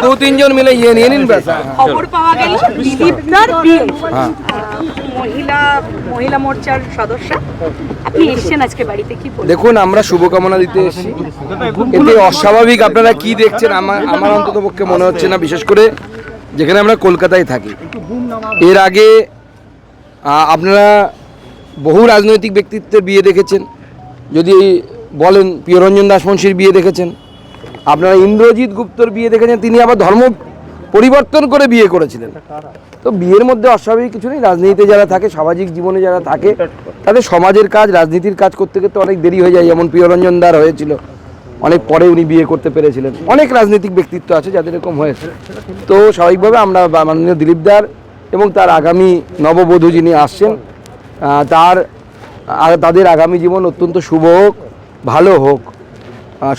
দু-তিনজন মিলে নিয়ে নিন ব্যাস। খবর পাওয়া গেল দিলীপদার বিয়ে, মহিলা মোর্চার সদস্য, আপনি এসেছেন আজকে বাড়িতে, কি বলবেন? দেখুন, আমরা শুভকামনা দিতে এসেছি। এতে অস্বাভাবিক আপনারা কি দেখছেন আমার অন্তত পক্ষে মনে হচ্ছে না, বিশেষ করে যেখানে আমরা কলকাতায় থাকি। এর আগে আপনারা বহু রাজনৈতিক ব্যক্তিত্বের বিয়ে দেখেছেন, যদি বলেন প্রিয়রঞ্জন দাসমুন্সির বিয়ে দেখেছেন, আপনারা ইন্দ্রজিৎ গুপ্তর বিয়ে দেখেছেন, তিনি আবার ধর্ম পরিবর্তন করে বিয়ে করেছিলেন। তো বিয়ের মধ্যে অস্বাভাবিক কিছু নেই। রাজনীতিতে যারা থাকে, সামাজিক জীবনে যারা থাকে, তাদের সমাজের কাজ, রাজনীতির কাজ করতে করতে অনেক দেরি হয়ে যায়। যেমন প্রিয়রঞ্জন দার হয়েছিল, অনেক পরে উনি বিয়ে করতে পেরেছিলেন। অনেক রাজনৈতিক ব্যক্তিত্ব আছে যাদের এরকম হয়েছে। তো স্বাভাবিকভাবে আমরা মাননীয় দিলীপ দার এবং তার আগামী নববধূ যিনি আসছেন, তাদের আগামী জীবন অত্যন্ত শুভ হোক, ভালো হোক।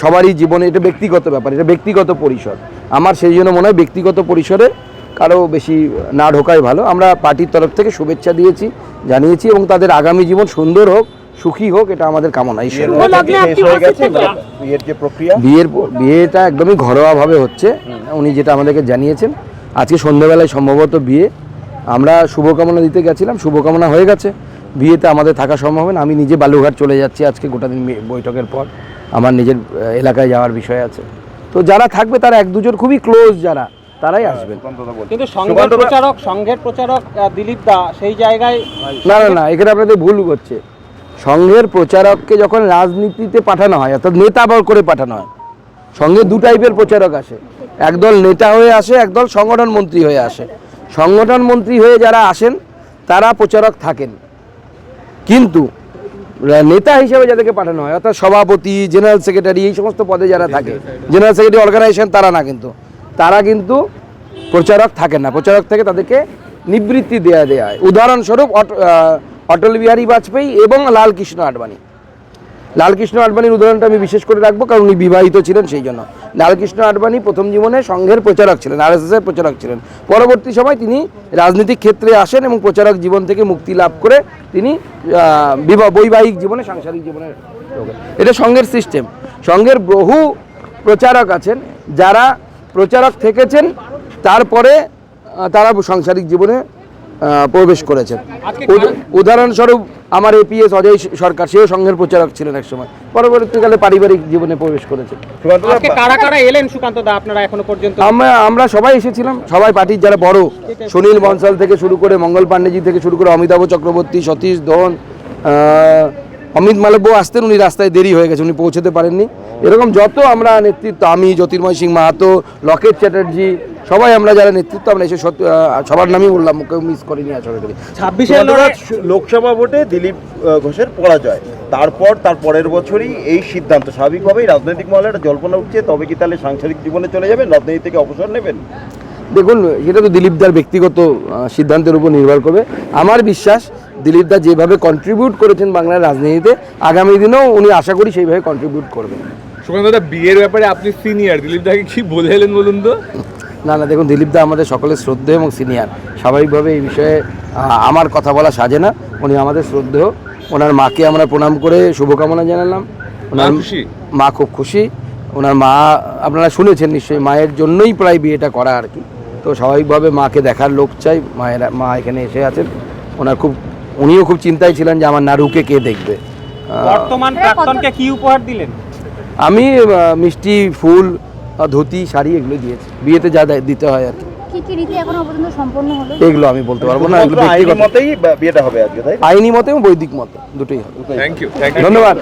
সবারই জীবনে এটা ব্যক্তিগত ব্যাপার, এটা ব্যক্তিগত পরিসর। আমার সেই জন্য মনে হয় ব্যক্তিগত পরিসরে কারো বেশি না ঢোকাই ভালো। আমরা পার্টির তরফ থেকে শুভেচ্ছা জানিয়েছি এবং তাদের আগামী জীবন সুন্দর হোক, সুখী হোক, এটা আমাদের কামনা। বিয়েটা একদমই ঘরোয়াভাবে হচ্ছে, উনি যেটা আমাদেরকে জানিয়েছেন। আজকে সন্ধ্যাবেলায় সম্ভবত বিয়ে। আমরা শুভকামনা দিতে গেছিলাম, শুভকামনা হয়ে গেছে। বিয়েতে আমাদের থাকা সম্ভব হবে না। আমি নিজে বালুঘাট চলে যাচ্ছি আজকে, গোটা দিন বৈঠকের পর আমার নিজের এলাকায় যাওয়ার বিষয় আছে। তো যারা থাকবে তারা এক দুজন খুবই ক্লোজ যারা, তারাই আসবেন। কিন্তু সংঘের প্রচারক দিলীপ দা সেই জায়গায় না, এখানে আপনাদের ভুল হচ্ছে। সংঘের প্রচারককে যখন রাজনীতিতে পাঠানো হয়, অর্থাৎ নেতা করে পাঠানো হয়, সঙ্গে দু টাইপের প্রচারক আসে। একদল নেতা হয়ে আসে, একদল সংগঠন মন্ত্রী হয়ে আসে। সংগঠন মন্ত্রী হয়ে যারা আসেন তারা প্রচারক থাকেন, কিন্তু নেতা হিসেবে যাদেরকে পাঠানো হয়, অর্থাৎ সভাপতি, জেনারেল সেক্রেটারি, এই সমস্ত পদে যারা থাকে, জেনারেল সেক্রেটারি অর্গানাইজেশন, তারা কিন্তু প্রচারক থাকেন না। প্রচারক থেকে তাদেরকে নিবৃত্তি দেওয়া হয়। উদাহরণস্বরূপ অটল বিহারী বাজপেয়ী এবং লালকৃষ্ণ আডবাণীর উদাহরণটা আমি বিশেষ করে রাখবো, কারণ উনি বিবাহিত ছিলেন, সেই জন্য। লালকৃষ্ণ আডবাণী প্রথম জীবনে সংঘের প্রচারক ছিলেন, RSS-এর প্রচারক ছিলেন। পরবর্তী সময় তিনি রাজনৈতিক ক্ষেত্রে আসেন এবং প্রচারক জীবন থেকে মুক্তি লাভ করে তিনি বৈবাহিক জীবনে, সাংসারিক জীবনে ঢোকেন। এটা সংঘের সিস্টেম। সংঘের বহু প্রচারক আছেন যারা প্রচারক থেকেছেন, তারপরে তারা সাংসারিক জীবনে প্রবেশ করেছেন। উদাহরণস্বরূপ আমার APS অজয় সরকার, সেও সংঘের প্রচারক ছিলেন এক সময়, পরবর্তীকালে পারিবারিক জীবনে প্রবেশ করেছেন। কারা এলেন সুকান্ত দা আপনারা এখনো পর্যন্ত? আমরা সবাই এসেছিলাম, সবাই পার্টির যারা বড়, সুনীল বনসাল থেকে শুরু করে, মঙ্গল পাণ্ডেজি থেকে শুরু করে, অমিতাভ চক্রবর্তী, সতীশ ধন, অমিত মালব্য আসতেন, উনি রাস্তায় দেরি হয়ে গেছে, উনি পৌঁছতে পারেননি। এরকম যত আমরা নেতৃত্ব, আমি, জ্যোতির্ময় সিং মাহাতো, লকেট চ্যাটার্জি, সবাই আমরা যারা নেতৃত্ব, আমরা এসে সবার নামই বললাম, কেউ মিস করিনি আসলে। 26 লোকসভা ভোটে দিলীপ ঘোষের পরাজয়, তারপর তার পরের বছরই এই সিদ্ধান্ত, স্বাভাবিকভাবেই রাজনৈতিক মহলে একটা জল্পনা উঠছে, তবে কি তাহলে সাংসারিক জীবনে চলে যাবেন, রাজনীতি থেকে অবসর নেবেন? দেখুন, সেটা তো দিলীপদার ব্যক্তিগত সিদ্ধান্তের উপর নির্ভর করবে। আমার বিশ্বাস, দিলীপদা যেভাবে কন্ট্রিবিউট করেছেন বাংলার রাজনীতিতে, আগামী দিনেও উনি আশা করি সেইভাবে কন্ট্রিবিউট করবেন। সুকান্ত দা, বিয়ের ব্যাপারে আপনি সিনিয়র, দিলীপদাকে কি বলে এলেন বলুন তো? না, দেখুন, দিলীপদা আমাদের সকলের শ্রদ্ধেয় এবং সিনিয়র। স্বাভাবিকভাবে এই বিষয়ে আমার কথা বলা সাজে না। উনি আমাদের শ্রদ্ধেয়। ওনার মাকে আমরা প্রণাম করে শুভকামনা জানালাম। ওনার মা খুব খুশি। ওনার মা আপনারা শুনেছেন নিশ্চয়ই, মায়ের জন্যই প্রায় বিয়েটা করা আর কি। তো স্বাভাবিকভাবে মাকে দেখার লোক চাই, মা এখানে এসে আছেন। উনিও খুব চিন্তায় ছিলেন যে আমার নাড়ুকে কে দেখবে। বর্তমান প্রাক্তনকে কি উপহার দিলেন? আমি মিষ্টি, ফুল, ধুতি, শাড়ি এগুলো দিয়েছি। বিয়েতে যা দিতে হয় আর কি রীতি এখনো পর্যন্ত সম্পন্ন হলো এগুলো আমি বলতে পারবো না। আইনি মতেই বিয়েটা হবে আজকে, তাই? আইনি মতে এবং বৈদিক মতে দুটোই হবে। থ্যাংক ইউ, ধন্যবাদ।